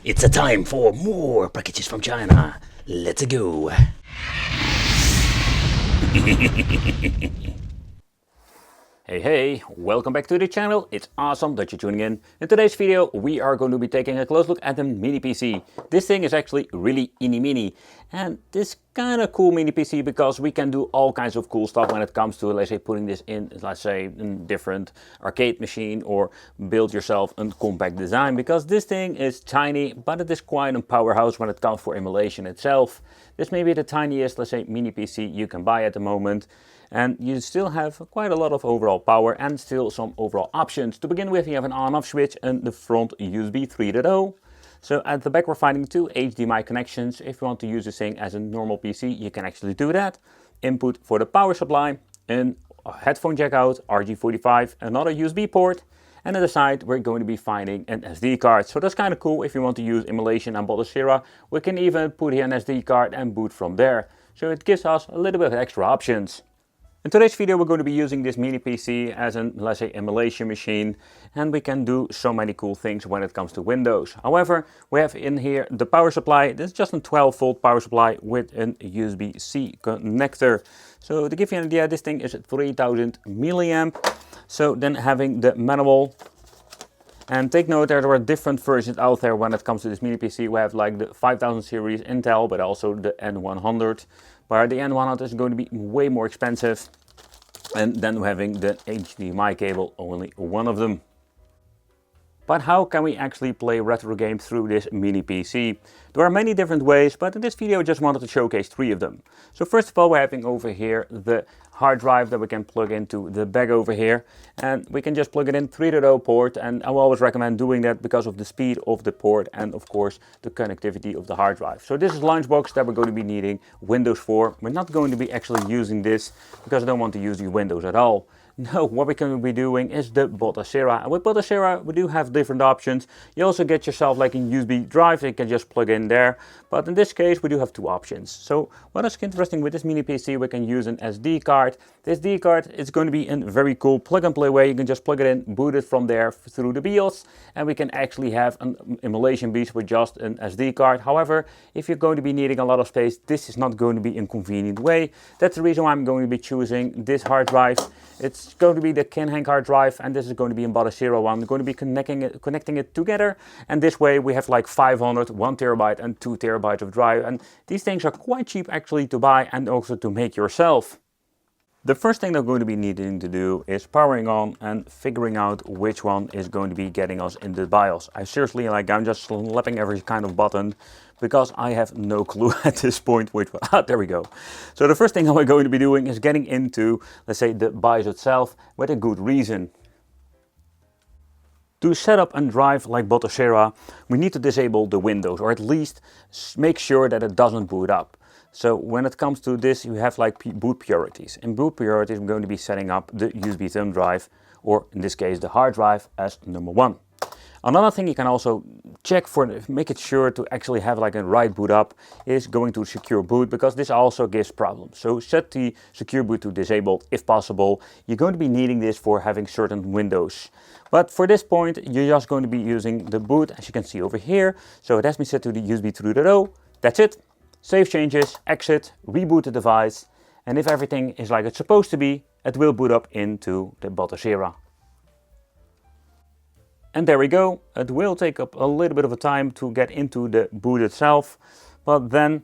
It's a time for more packages from China. Let's go. Hey, welcome back to the channel. It's awesome that you're tuning in. In today's video, we are going to be taking a close look at the mini PC. This thing is actually really mini, and this kind of cool mini PC because we can do all kinds of cool stuff when it comes to, let's say, putting this in, let's say, a different arcade machine or build yourself a compact design, because this thing is tiny, but it is quite a powerhouse when it comes for emulation itself. This may be the tiniest, let's say, mini PC you can buy at the moment. And you still have quite a lot of overall power and still some overall options. To begin with, you have an on-off switch and the front USB 3.0. So at the back we're finding two HDMI connections. If you want to use this thing as a normal PC, you can actually do that. Input for the power supply, a headphone jack out, RJ45, another USB port. And at the side we're going to be finding an SD card. So that's kind of cool if you want to use Emulation and Batocera. We can even put here an SD card and boot from there. So it gives us a little bit of extra options. In today's video we're going to be using this mini PC as an, let's say, emulation machine, and we can do so many cool things when it comes to Windows. However, we have in here the power supply. This is just a 12-volt power supply with an USB-C connector. So to give you an idea, this thing is 3000 milliamp. So then having the manual. And take note that there are different versions out there when it comes to this mini PC. We have like the 5000 series Intel, but also the N100. Where the N100 is going to be way more expensive. And then we're having the HDMI cable, only one of them. But how can we actually play retro games through this mini PC? There are many different ways, but in this video I just wanted to showcase three of them. So first of all, we're having over here the hard drive that we can plug into the back over here, and we can just plug it in 3.0 port, and I will always recommend doing that because of the speed of the port and of course the connectivity of the hard drive. So this is Launchbox that we're going to be needing Windows for. We're not going to be actually using this because I don't want to use the Windows at all. No, what we're going to be doing is the Batocera. And with Batocera we do have different options. You also get yourself like a USB drive that you can just plug in there. But in this case we do have two options. So what is interesting with this mini PC, we can use an SD card. This SD card is going to be in a very cool plug and play way. You can just plug it in, boot it from there through the BIOS, and we can actually have an emulation beast with just an SD card. However, if you're going to be needing a lot of space, this is not going to be a convenient way. That's the reason why I'm going to be choosing this hard drive. It's going to be the Kinhang hard drive, and this is going to be a Batocera one. We're going to be connecting it together, and this way we have like 500, 1 terabyte and 2 terabytes of drive, and these things are quite cheap actually to buy and also to make yourself. The first thing that we're going to be needing to do is powering on and figuring out which one is going to be getting us in the BIOS. I'm just slapping every kind of button because I have no clue at this point which one. There we go. So the first thing we're going to be doing is getting into, let's say, the BIOS itself with a good reason. To set up and drive like Batocera, we need to disable the Windows, or at least make sure that it doesn't boot up. So when it comes to this, you have like boot priorities. In boot priorities, I'm going to be setting up the USB thumb drive, or in this case the hard drive, as number 1. Another thing you can also check for, make it sure to actually have like a right boot up, is going to secure boot, because this also gives problems. So set the secure boot to disabled if possible. You're going to be needing this for having certain Windows. But for this point, you're just going to be using the boot, as you can see over here. So it has been set to the USB 3.0. That's it. Save changes, exit, reboot the device, and if everything is like it's supposed to be, it will boot up into the Batocera. And there we go. It will take up a little bit of a time to get into the boot itself, but then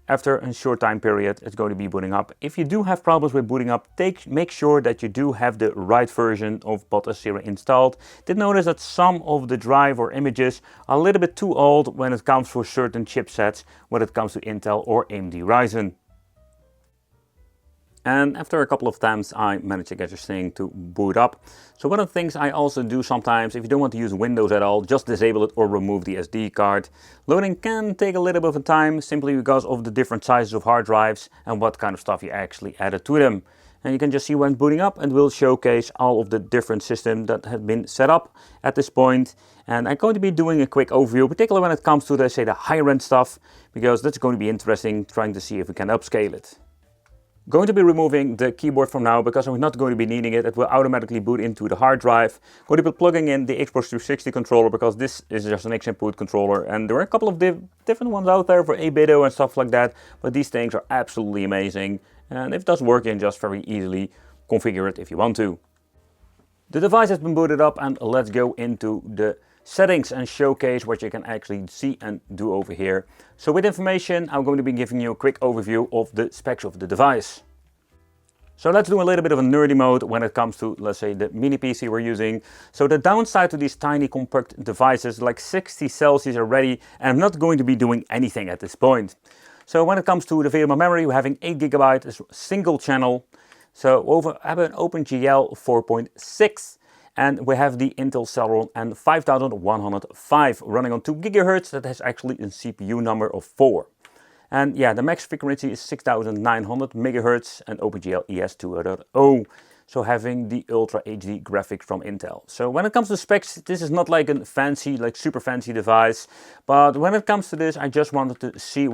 after a short time period it's going to be booting up. If you do have problems with booting up, make sure that you do have the right version of Batocera installed. Did notice that some of the drive or images are a little bit too old when it comes for certain chipsets, when it comes to Intel or AMD Ryzen. And after a couple of times I managed to get this thing to boot up. So one of the things I also do sometimes, if you don't want to use Windows at all, just disable it or remove the SD card. Loading can take a little bit of time simply because of the different sizes of hard drives and what kind of stuff you actually added to them. And you can just see when booting up, and will showcase all of the different systems that have been set up at this point. And I'm going to be doing a quick overview, particularly when it comes to, let's say, the higher end stuff, because that's going to be interesting, trying to see if we can upscale it. Going to be removing the keyboard from now because I'm not going to be needing it. It will automatically boot into the hard drive. Going to be plugging in the Xbox 360 controller because this is just an X-input controller, and there are a couple of different ones out there for 8-bit and stuff like that, but these things are absolutely amazing, and if it does work, you can just very easily configure it if you want to. The device has been booted up, and let's go into the settings and showcase what you can actually see and do over here. So with information, I'm going to be giving you a quick overview of the specs of the device. So let's do a little bit of a nerdy mode when it comes to, let's say, the mini PC we're using. So the downside to these tiny compact devices, like 60 Celsius already, and I'm not going to be doing anything at this point. So when it comes to the video memory, we're having 8 GB, is single channel. So I have an OpenGL 4.6. And we have the Intel Celeron and 5105 running on 2 GHz. That has actually a CPU number of 4. And yeah, the max frequency is 6900 MHz and OpenGL ES 2.0. So having the Ultra HD graphics from Intel. So when it comes to specs, this is not like a fancy, like super fancy device. But when it comes to this, I just wanted to see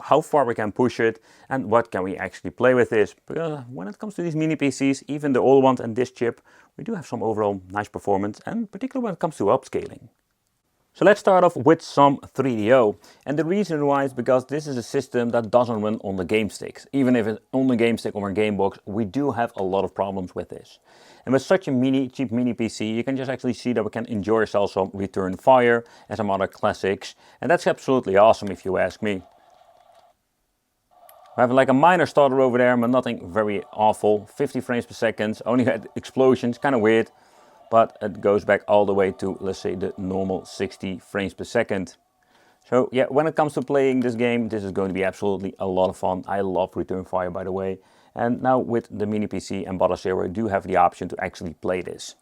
how far we can push it and what can we actually play with this. Because when it comes to these mini PCs, even the old ones and this chip, we do have some overall nice performance, and particularly when it comes to upscaling. So let's start off with some 3DO, and the reason why is because this is a system that doesn't run on the game sticks. Even if it's on the game stick or a game box, we do have a lot of problems with this. And with such a cheap mini PC, you can just actually see that we can enjoy ourselves some Return Fire and some other classics, and that's absolutely awesome if you ask me. We have like a minor stutter over there, but nothing very awful. 50 frames per second, only had explosions, kind of weird. But it goes back all the way to, let's say, the normal 60 frames per second. So yeah, when it comes to playing this game, this is going to be absolutely a lot of fun. I love Return Fire, by the way. And now with the mini PC and Batocera, we do have the option to actually play this.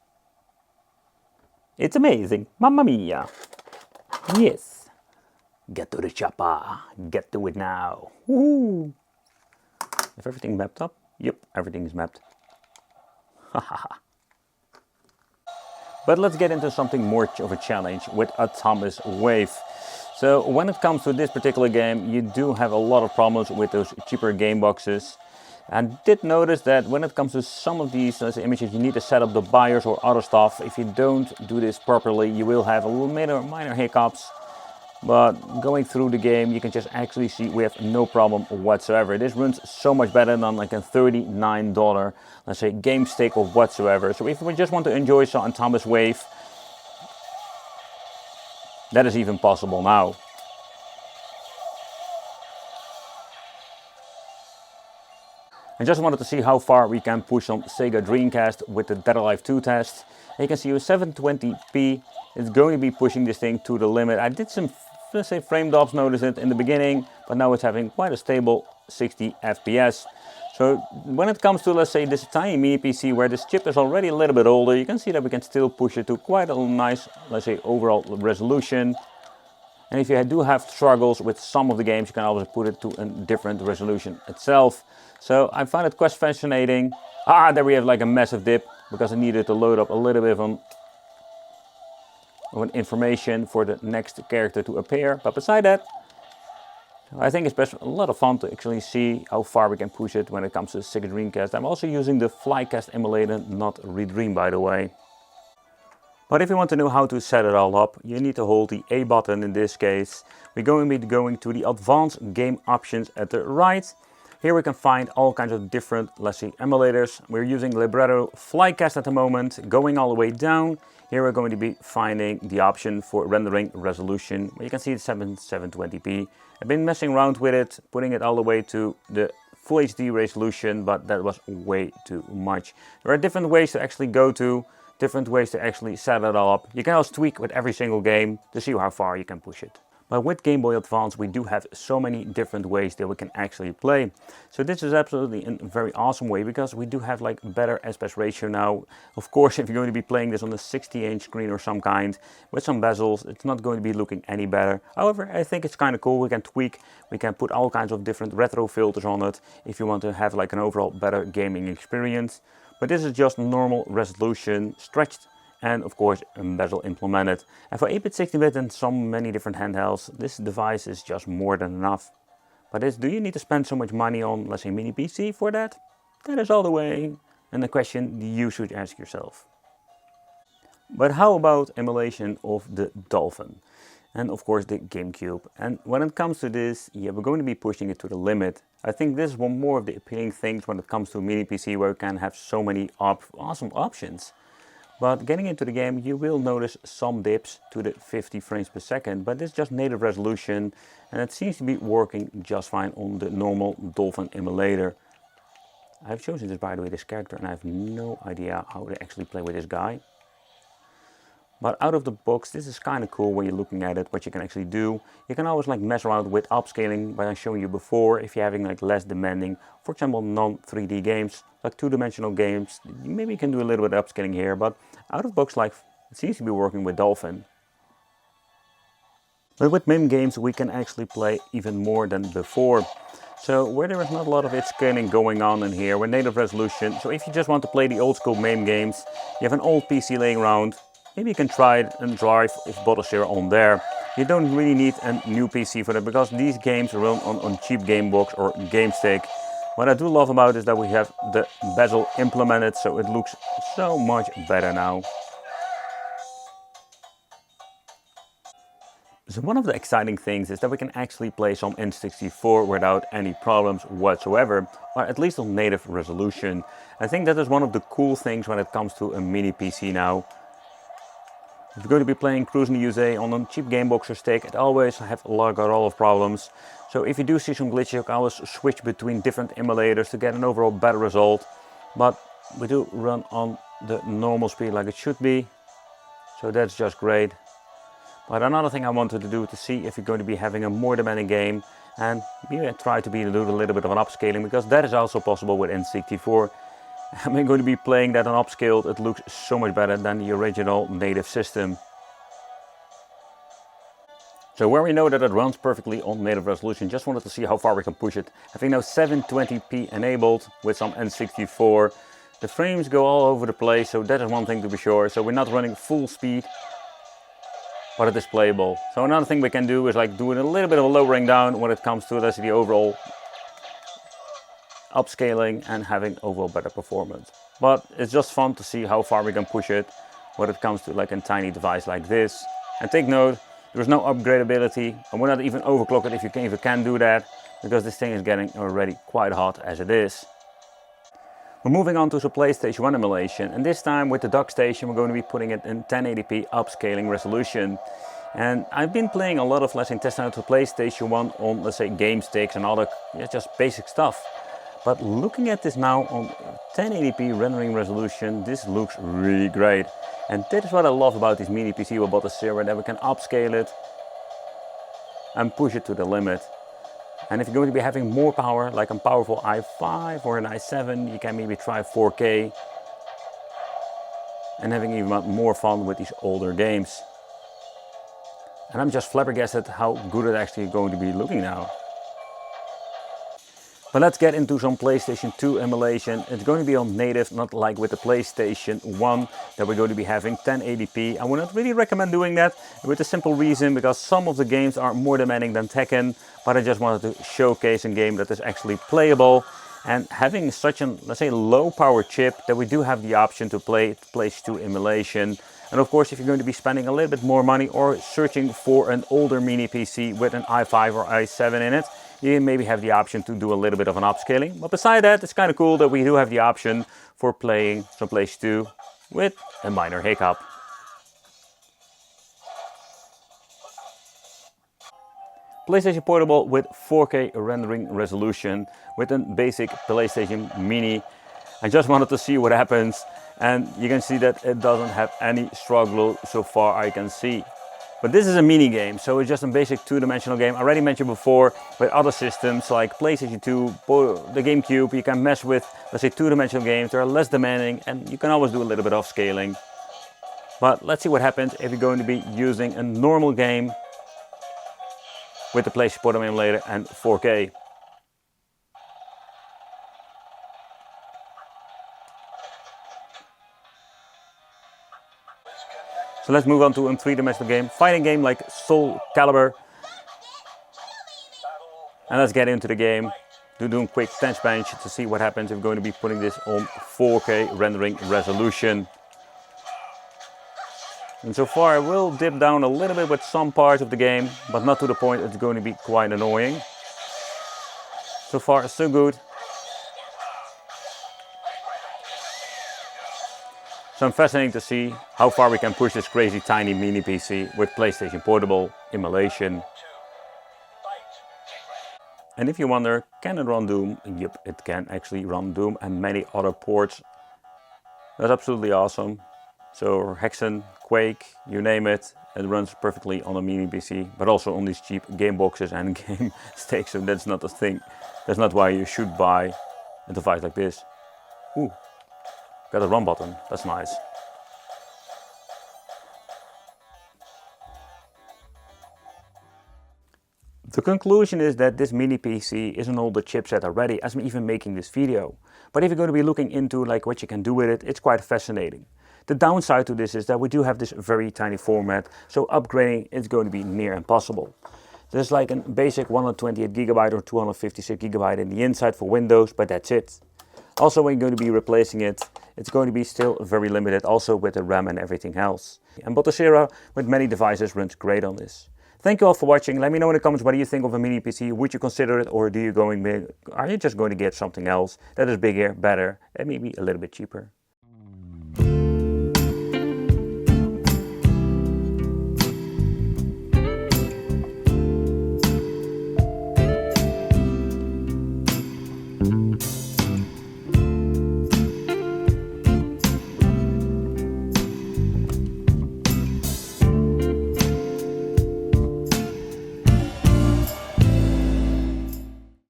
It's amazing, mamma mia. Yes. Get to the chopper, get to it now. Woohoo! Is everything mapped up? Yep, everything is mapped. But let's get into something more of a challenge with Atomic Wave. So when it comes to this particular game, you do have a lot of problems with those cheaper game boxes. And did notice that when it comes to some of these images, you need to set up the BIOS or other stuff. If you don't do this properly, you will have a little minor hiccups. But going through the game, you can just actually see we have no problem whatsoever. This runs so much better than like a $39, let's say, game stick or whatsoever. So if we just want to enjoy some Atomic Wave, that is even possible now. I just wanted to see how far we can push on Sega Dreamcast with the Dead Alive 2 test. And you can see with 720p, it's going to be pushing this thing to the limit. I did some, let's say, frame drops, notice it in the beginning, but now it's having quite a stable 60 FPS. So when it comes to, let's say, this tiny mini PC where this chip is already a little bit older, you can see that we can still push it to quite a nice, let's say, overall resolution. And if you do have struggles with some of the games, you can always put it to a different resolution itself. So I find it quite fascinating. There we have like a massive dip because I needed to load up a little bit of information for the next character to appear. But beside that, I think it's a lot of fun to actually see how far we can push it when it comes to Sega Dreamcast. I'm also using the Flycast emulator, not Redream, by the way. But if you want to know how to set it all up, you need to hold the A button in this case. We're going to be going to the advanced game options at the right. Here we can find all kinds of different, let's see, emulators. We're using Libretto Flycast at the moment. Going all the way down, here we're going to be finding the option for rendering resolution. You can see it's 720p. I've been messing around with it, putting it all the way to the Full HD resolution, but that was way too much. There are different ways to actually go to, different ways to actually set it all up. You can also tweak with every single game to see how far you can push it. But with Game Boy Advance, we do have so many different ways that we can actually play. So this is absolutely a very awesome way because we do have like better aspect ratio now. Of course, if you're going to be playing this on a 60-inch screen or some kind with some bezels, it's not going to be looking any better. However, I think it's kind of cool. We can tweak, we can put all kinds of different retro filters on it if you want to have like an overall better gaming experience. But this is just normal resolution, stretched, and of course bezel implemented. And for 8-bit, 16-bit and so many different handhelds, this device is just more than enough. But do you need to spend so much money on, let's say, mini PC for that? That is all the way, and the question you should ask yourself. But how about emulation of the Dolphin? And of course the GameCube. And when it comes to this, yeah, we're going to be pushing it to the limit. I think this is one more of the appealing things when it comes to a mini PC, where you can have so many awesome options. But getting into the game, you will notice some dips to the 50 frames per second, but it's just native resolution, and it seems to be working just fine on the normal Dolphin emulator. I've chosen this, by the way, this character, and I have no idea how to actually play with this guy. But out of the box, this is kind of cool when you're looking at it, what you can actually do. You can always like mess around with upscaling, but I showed you before, if you're having like less demanding, for example, non-3D games, like two-dimensional games, maybe you can do a little bit of upscaling here, but out of the box, like, it seems to be working with Dolphin. But with MIM games, we can actually play even more than before. So where there is not a lot of scaling going on in here, with native resolution, so if you just want to play the old school MIM games, you have an old PC laying around, maybe you can try it and drive of Batocera on there. You don't really need a new PC for that, because these games run on cheap Gamebox or GameStick. What I do love about it is that we have the bezel implemented, so it looks so much better now. So one of the exciting things is that we can actually play some N64 without any problems whatsoever, or at least on native resolution. I think that is one of the cool things when it comes to a mini PC now. If you're going to be playing Cruising the USA on a cheap Gamebox or stick, it always have a lot of problems. So if you do see some glitches, you can always switch between different emulators to get an overall better result. But we do run on the normal speed like it should be, so that's just great. But another thing I wanted to do to see if you're going to be having a more demanding game, and maybe I try to do a little bit of an upscaling, because that is also possible with N64. I'm going to be playing that on upscaled. It looks so much better than the original native system. So where we know that it runs perfectly on native resolution, just wanted to see how far we can push it. Having now 720p enabled with some N64. The frames go all over the place, so that is one thing to be sure. So we're not running full speed, but it is playable. So another thing we can do is like doing a little bit of a lowering down when it comes to the overall upscaling and having overall better performance. But it's just fun to see how far we can push it when it comes to like a tiny device like this. And take note, there is no upgradability, and we're not even overclocked if you can do that, because this thing is getting already quite hot as it is. We're moving on to the PlayStation 1 emulation, and this time with the dock station we're going to be putting it in 1080p upscaling resolution. And I've been playing a lot of, let's say, testing out the PlayStation 1 on, let's say, game sticks and other just basic stuff. But looking at this now on 1080p rendering resolution, this looks really great. And that is what I love about this mini PC with Batocera, that we can upscale it and push it to the limit. And if you're going to be having more power, like a powerful i5 or an i7, you can maybe try 4K and having even more fun with these older games. And I'm just flabbergasted how good it's actually going to be looking now. But let's get into some PlayStation 2 emulation. It's going to be on native, not like with the PlayStation 1 that we're going to be having 1080p. I would not really recommend doing that, with a simple reason, because some of the games are more demanding than Tekken, but I just wanted to showcase a game that is actually playable. And having such a, let's say, low power chip, that we do have the option to play PlayStation 2 emulation. And of course, if you're going to be spending a little bit more money or searching for an older mini PC with an i5 or i7 in it, you maybe have the option to do a little bit of an upscaling. But beside that, it's kind of cool that we do have the option for playing some PlayStation 2 with a minor hiccup. PlayStation Portable with 4K rendering resolution with a basic PlayStation Mini. I just wanted to see what happens, and you can see that it doesn't have any struggle so far I can see. But this is a mini game, so it's just a basic two-dimensional game. I already mentioned before, with other systems like PlayStation 2, the GameCube, you can mess with, let's say, two-dimensional games. They're less demanding, and you can always do a little bit of scaling. But let's see what happens if you're going to be using a normal game with the PlayStation Portable emulator and 4K. So let's move on to a three-dimensional game, fighting game like Soul Calibur. And let's get into the game. Doing quick test bench to see what happens if we're going to be putting this on 4K rendering resolution. And so far I will dip down a little bit with some parts of the game, but not to the point it's going to be quite annoying. So far so good. So I'm fascinated to see how far we can push this crazy tiny mini PC with PlayStation Portable, Emulation. And if you wonder, can it run Doom? Yep, it can actually run Doom and many other ports. That's absolutely awesome. So Hexen, Quake, you name it, it runs perfectly on a mini PC, but also on these cheap game boxes and game sticks, so that's not the thing. That's not why you should buy a device like this. Ooh, got a run button, that's nice. The conclusion is that this mini PC isn't all the chipset already as I'm even making this video. But if you're going to be looking into like what you can do with it, it's quite fascinating. The downside to this is that we do have this very tiny format, so upgrading is going to be near impossible. There's like a basic 128GB or 256GB in the inside for Windows, but that's it. Also, when you're going to be replacing it, it's going to be still very limited, also with the RAM and everything else. And Batocera with many devices runs great on this. Thank you all for watching. Let me know in the comments what do you think of a mini PC. Would you consider it, or are you just going to get something else that is bigger, better, and maybe a little bit cheaper?